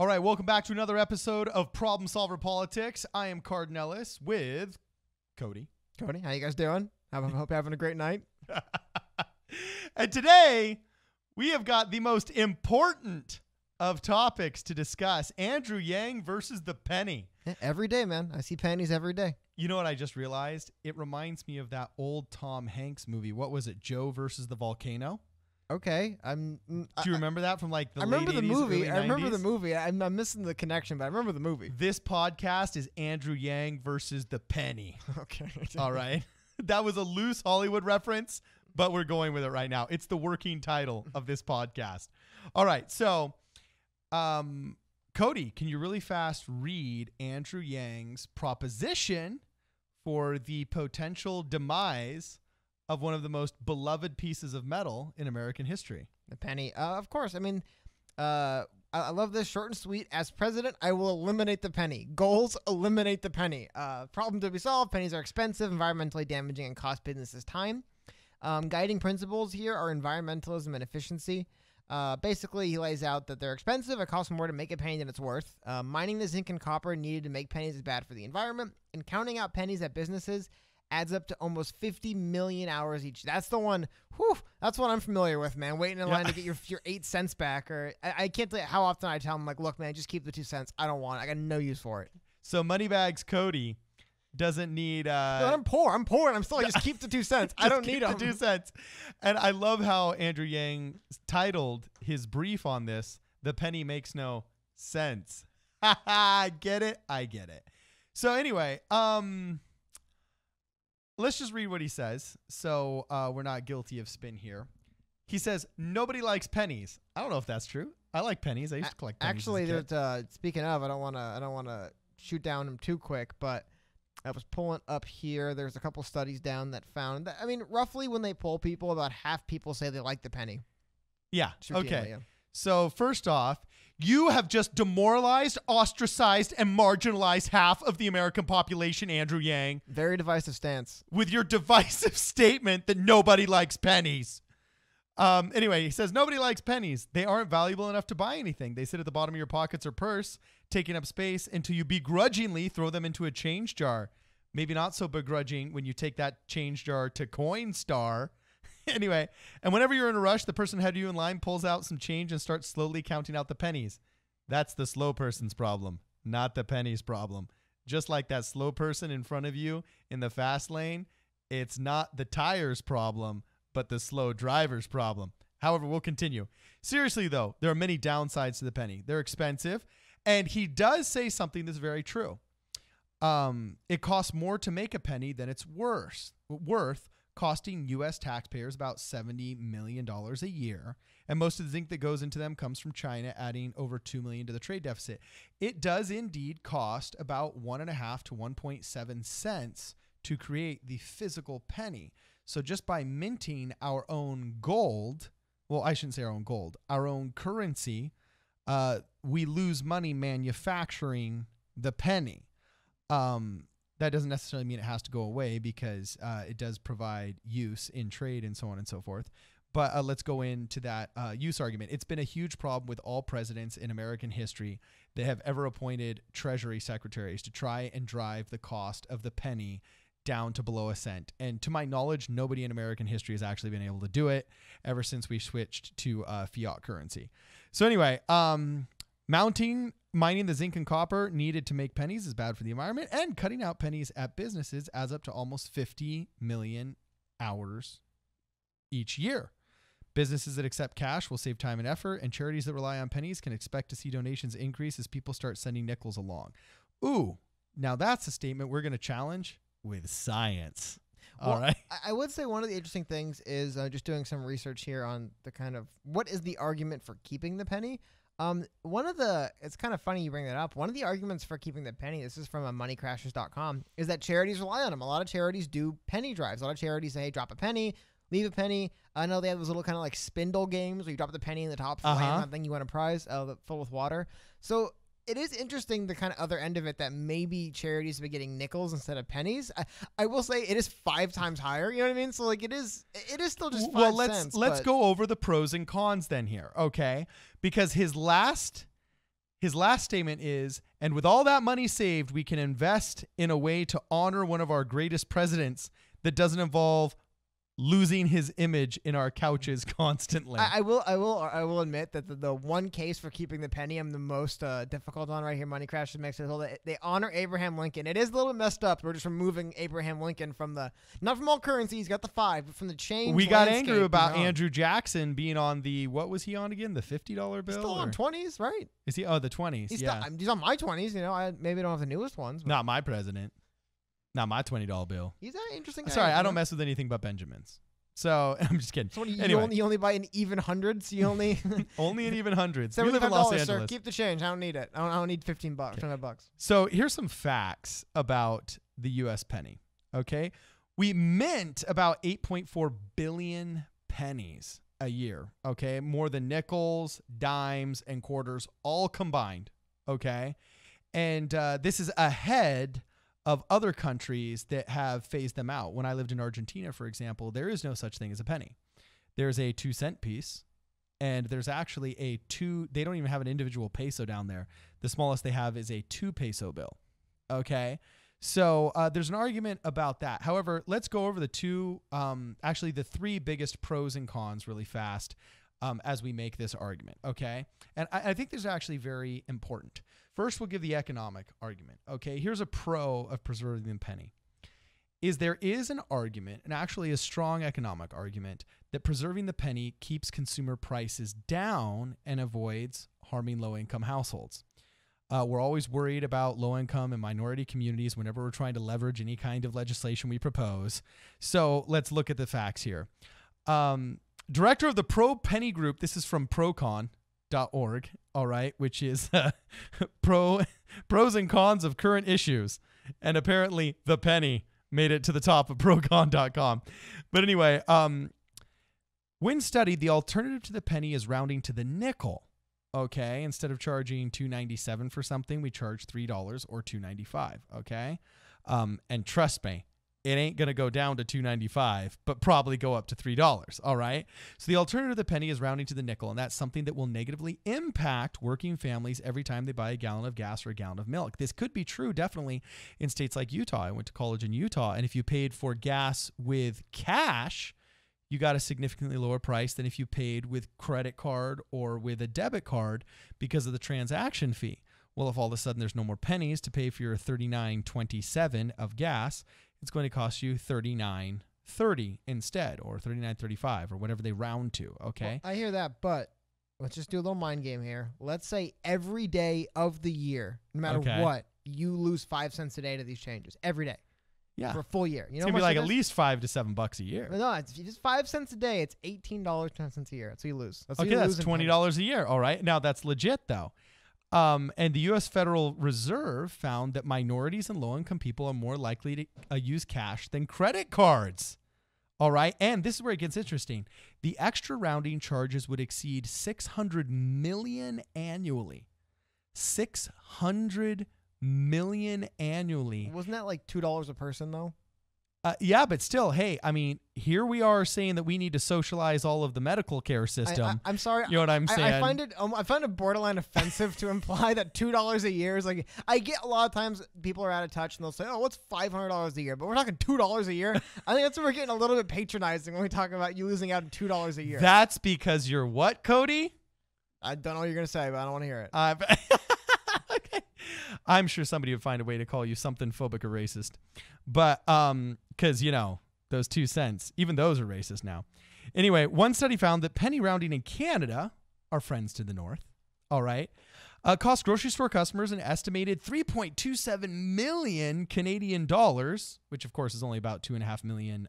All right, welcome back to another episode of Problem Solver Politics. I am Cardon with Cody. Cody, how you guys doing? I hope you're having a great night. And today, we have got the most important of topics to discuss. Andrew Yang versus the penny. Yeah, every day, man. I see pennies every day. You know what I just realized? It reminds me of that old Tom Hanks movie. What was it? Joe versus the volcano? Okay. Do you remember that from like the I remember late the 80s, movie. early I remember 90s? the movie. I'm missing the connection, but I remember the movie. This podcast is Andrew Yang versus the penny. Okay. All right. That was a loose Hollywood reference, but we're going with it right now. It's the working title of this podcast. All right. So, Cody, can you really fast read Andrew Yang's proposition for the potential demise of one of the most beloved pieces of metal in American history? The penny. Of course. I mean, I love this, short and sweet. As president, I will eliminate the penny. Goals, eliminate the penny. Problem to be solved. Pennies are expensive, environmentally damaging, and cost businesses time. Guiding principles here are environmentalism and efficiency. Basically, he lays out that they're expensive. It costs more to make a penny than it's worth. Mining the zinc and copper needed to make pennies is bad for the environment. And counting out pennies at businesses adds up to almost 50 million hours each. That's the one. Whew, that's what I'm familiar with, man. Waiting in line to get your 8 cents back. Or I can't tell you how often I tell them, like, look, man, just keep the 2 cents. I don't want it. I got no use for it. So Moneybags Cody doesn't need... But I'm poor. I'm poor, and I'm still like, just keep the 2 cents. I don't need them. The 2 cents. And I love how Andrew Yang titled his brief on this, "The Penny Makes No Sense." I get it. I get it. So anyway, let's just read what he says, so we're not guilty of spin here. He says, nobody likes pennies. I don't know if that's true. I like pennies. I used to collect pennies. Actually, speaking of, I don't want to shoot down him too quick, but I was pulling up here. There's a couple studies down that found that, I mean, roughly when they poll people, about half people say they like the penny. Yeah. Okay. Yeah. So first off, you have just demoralized, ostracized, and marginalized half of the American population, Andrew Yang, Very divisive stance. with your divisive statement that nobody likes pennies. Anyway, he says nobody likes pennies. They aren't valuable enough to buy anything. They sit at the bottom of your pockets or purse, taking up space until you begrudgingly throw them into a change jar. Maybe not so begrudging when you take that change jar to Coinstar. Anyway, and whenever you're in a rush, the person ahead of you in line pulls out some change and starts slowly counting out the pennies. That's the slow person's problem, not the penny's problem. Just like that slow person in front of you in the fast lane, it's not the tire's problem, but the slow driver's problem. However, we'll continue. Seriously, though, there are many downsides to the penny. They're expensive, and he does say something that's very true. It costs more to make a penny than it's worth, costing U.S. taxpayers about $70 million a year. And most of the zinc that goes into them comes from China, adding over $2 million to the trade deficit. It does indeed cost about 1.5 to 1.7 cents to create the physical penny. So just by minting our own gold, well, I shouldn't say our own gold, our own currency, we lose money manufacturing the penny. That doesn't necessarily mean it has to go away, because it does provide use in trade and so on and so forth. But let's go into that use argument. It's been a huge problem with all presidents in American history that have ever appointed Treasury secretaries to try and drive the cost of the penny down to below a cent. And to my knowledge, nobody in American history has actually been able to do it ever since we switched to fiat currency. So anyway, mining the zinc and copper needed to make pennies is bad for the environment, and cutting out pennies at businesses adds up to almost 50 million hours each year. Businesses that accept cash will save time and effort, and charities that rely on pennies can expect to see donations increase as people start sending nickels along. Ooh, now that's a statement we're going to challenge with science. All right. I would say one of the interesting things is just doing some research here on the kind of what is the argument for keeping the penny. It's kind of funny you bring that up. One of the arguments for keeping the penny, this is from moneycrashers.com, is that charities rely on them. A lot of charities do penny drives. A lot of charities say, hey, drop a penny, leave a penny. I know they have those little kind of like spindle games where you drop the penny in the top, land that thing, you win a prize, full with water. So it is interesting, the kind of other end of it, that maybe charities have been getting nickels instead of pennies. I will say it is 5 times higher. You know what I mean? So like it is still just 5 cents. Let's go over the pros and cons then here, okay? Because his last His last statement is, and with all that money saved, we can invest in a way to honor one of our greatest presidents that doesn't involve losing his image in our couches constantly. I will admit that the one case for keeping the penny I'm the most difficult on right here. Money Crashes makes it they honor Abraham Lincoln. It is a little bit messed up. We're just removing Abraham Lincoln from not from all currency. He's got the 5, but from the change. We got angry about Andrew Jackson being on what was he on again? The $50 bill? He's still on 20s, right? Is he? Oh, the 20s. He's yeah. he's on my 20s. You know, I maybe don't have the newest ones. But Not my president. Not my $20 bill. He's an interesting guy. Sorry, I don't mess with anything but Benjamins. So I'm just kidding. So anyway. you only buy an even hundreds. You only only in even hundreds. We live in $75, Los Angeles. sir. Keep the change. I don't need it. I don't need $15, $25. So here's some facts about the U.S. penny. Okay, we mint about 8.4 billion pennies a year. Okay, more than nickels, dimes, and quarters all combined. Okay, and this is ahead of other countries that have phased them out. When I lived in Argentina, for example, there is no such thing as a penny. There's a 2-cent piece, and there's actually they don't even have an individual peso down there. The smallest they have is a 2 peso bill. Okay? So there's an argument about that. However, let's go over the the 3 biggest pros and cons really fast as we make this argument. Okay? And I think this is actually very important. First, we'll give the economic argument. Okay, here's a pro of preserving the penny. There is an argument, and actually a strong economic argument, that preserving the penny keeps consumer prices down and avoids harming low-income households. We're always worried about low-income and minority communities whenever we're trying to leverage any kind of legislation we propose. So let's look at the facts here. Director of the Pro Penny Group, this is from Procon.org, all right, which is pros and cons of current issues. And apparently the penny made it to the top of Procon.com. But anyway, when studied, the alternative to the penny is rounding to the nickel. Okay, instead of charging $2.97 for something, we charge $3 or $2.95. Okay, and trust me, it ain't going to go down to $2.95, but probably go up to $3, all right? So the alternative to the penny is rounding to the nickel, and that's something that will negatively impact working families every time they buy a gallon of gas or a gallon of milk. This could be true, definitely, in states like Utah. I went to college in Utah, and if you paid for gas with cash, you got a significantly lower price than if you paid with credit card or with a debit card because of the transaction fee. Well, if all of a sudden there's no more pennies to pay for your $39.27 of gas, it's going to cost you $39.30 instead, or $39.35, or whatever they round to. Okay. Well, I hear that, but let's just do a little mind game here. Let's say every day of the year, no matter what, you lose 5 cents a day to these changes every day. Yeah. For a full year. It's going to be like at least $5 to $7 a year. No, it's just 5 cents a day. It's $18.10 a year. That's what you lose. That's $20 a year. All right. Now that's legit though. And the U.S. Federal Reserve found that minorities and low-income people are more likely to use cash than credit cards. All right. And this is where it gets interesting. The extra rounding charges would exceed $600 million annually. $600 million annually. Wasn't that like $2 a person though? Yeah, but still, hey, I mean, here we are saying that we need to socialize all of the medical care system. I'm sorry. You know what I'm saying? I find it borderline offensive to imply that $2 a year is like, I get a lot of times people are out of touch and they'll say, oh, what's $500 a year? But we're talking $2 a year. I think that's where we're getting a little bit patronizing when we talk about you losing out on $2 a year. That's because you're what, Cody? I don't know what you're going to say, but I don't want to hear it. Okay. I'm sure somebody would find a way to call you something phobic or racist. But because, you know, those 2 cents, even those are racist now. Anyway, one study found that penny rounding in Canada, our friends to the north, all right, cost grocery store customers an estimated 3.27 million Canadian dollars, which of course is only about 2.5 million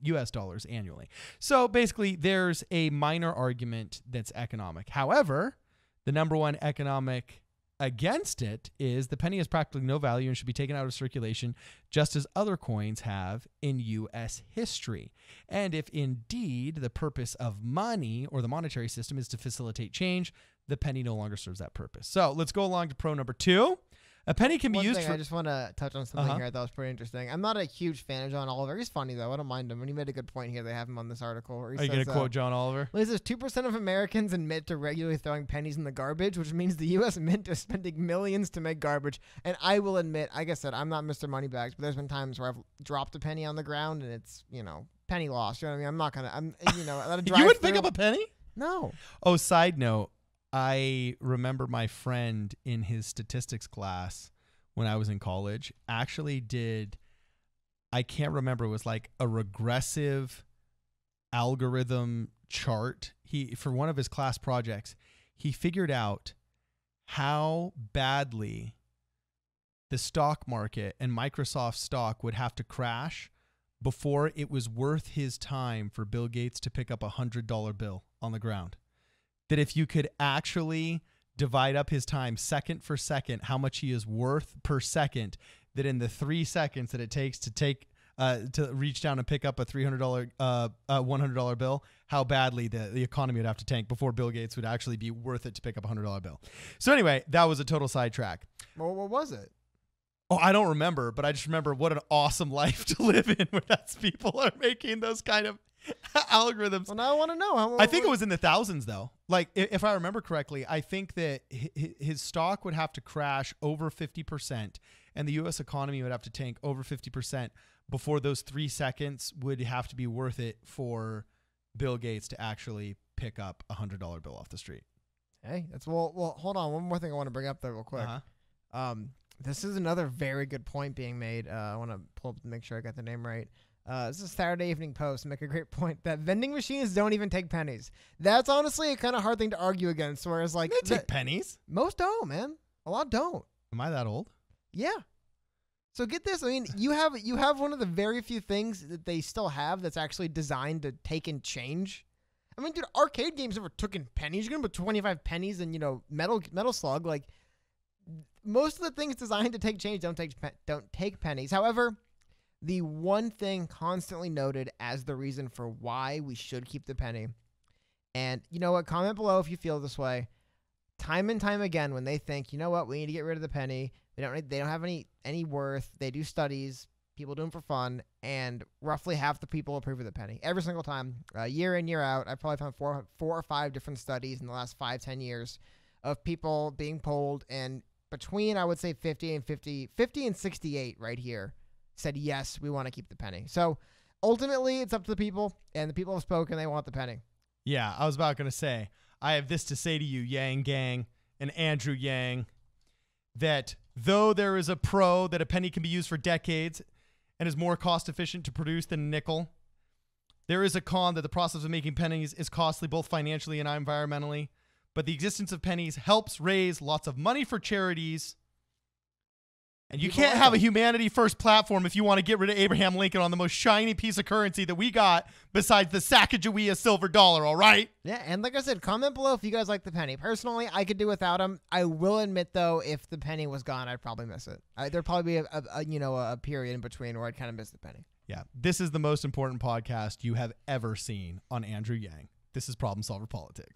US dollars annually. So basically there's a minor argument that's economic. However, the number one economic against it is the penny has practically no value and should be taken out of circulation just as other coins have in U.S. history. And if indeed the purpose of money or the monetary system is to facilitate change, the penny no longer serves that purpose. So let's go along to pro number 2. A penny can be One used thing for. I just want to touch on something here I thought was pretty interesting. I'm not a huge fan of John Oliver. He's funny, though. I don't mind him. And he made a good point here. They have him on this article. Where he Are you says, going to quote John Oliver? well, he says 2% of Americans admit to regularly throwing pennies in the garbage, which means the U.S. Mint is spending millions to make garbage. And I will admit, like I said, I'm not Mr. Moneybags, but there's been times where I've dropped a penny on the ground and it's, penny lost. You know what I mean? I'm not going to, at a drive You would pick up a penny? No. Oh, side note. I remember my friend in his statistics class when I was in college actually did, I can't remember, it was like a regressive algorithm chart. For one of his class projects, he figured out how badly the stock market and Microsoft stock would have to crash before it was worth his time for Bill Gates to pick up a $100 bill on the ground. That if you could actually divide up his time second for second, how much he is worth per second, that in the 3 seconds that it takes to reach down and pick up a $300, $100 bill, how badly the economy would have to tank before Bill Gates would actually be worth it to pick up a $100 bill. So anyway, that was a total sidetrack. Well, what was it? Oh, I don't remember, but I just remember what an awesome life to live in where that's people are making those kind of algorithms. Well, now I want to know. I think it was in the thousands, though. Like, if I remember correctly, I think that his stock would have to crash over 50%, and the U.S. economy would have to tank over 50% before those 3 seconds would have to be worth it for Bill Gates to actually pick up a $100 bill off the street. Hey, that's well. Hold on. One more thing I want to bring up there real quick. This is another very good point being made. I want to pull up to make sure I got the name right. This is Saturday Evening Post. Make a great point that vending machines don't even take pennies. That's honestly a kind of hard thing to argue against. Whereas, like, They take pennies. Most don't, man. A lot don't. Am I that old? Yeah. So get this. I mean, you have one of the very few things that they still have that's actually designed to take and change. I mean, dude, arcade games never took in pennies. You're gonna put 25 pennies in, Metal Slug. Like, most of the things designed to take change don't take pennies. However, the one thing constantly noted as the reason for why we should keep the penny, and you know what, comment below if you feel this way. Time and time again, when they think, you know what, we need to get rid of the penny, they don't have any worth. They do studies, people do them for fun, and roughly half the people approve of the penny every single time, year in, year out. I've probably found four or five different studies in the last 5-10 years of people being polled, and between, I would say 50 and 68 right here said, yes, we want to keep the penny. So ultimately it's up to the people, and the people have spoken. They want the penny. Yeah, I was about going to say, I have this to say to you, Yang Gang and Andrew Yang, that though there is a pro that a penny can be used for decades and is more cost efficient to produce than a nickel, there is a con that the process of making pennies is costly both financially and environmentally. But the existence of pennies helps raise lots of money for charities. And you can't have a humanity first platform if you want to get rid of Abraham Lincoln on the most shiny piece of currency that we got besides the Sacagawea silver dollar, all right? Yeah, and like I said, comment below if you guys like the penny. Personally, I could do without him. I will admit, though, if the penny was gone, I'd probably miss it. There'd probably be a period in between where I'd kind of miss the penny. Yeah, this is the most important podcast you have ever seen on Andrew Yang. This is Problem Solver Politics.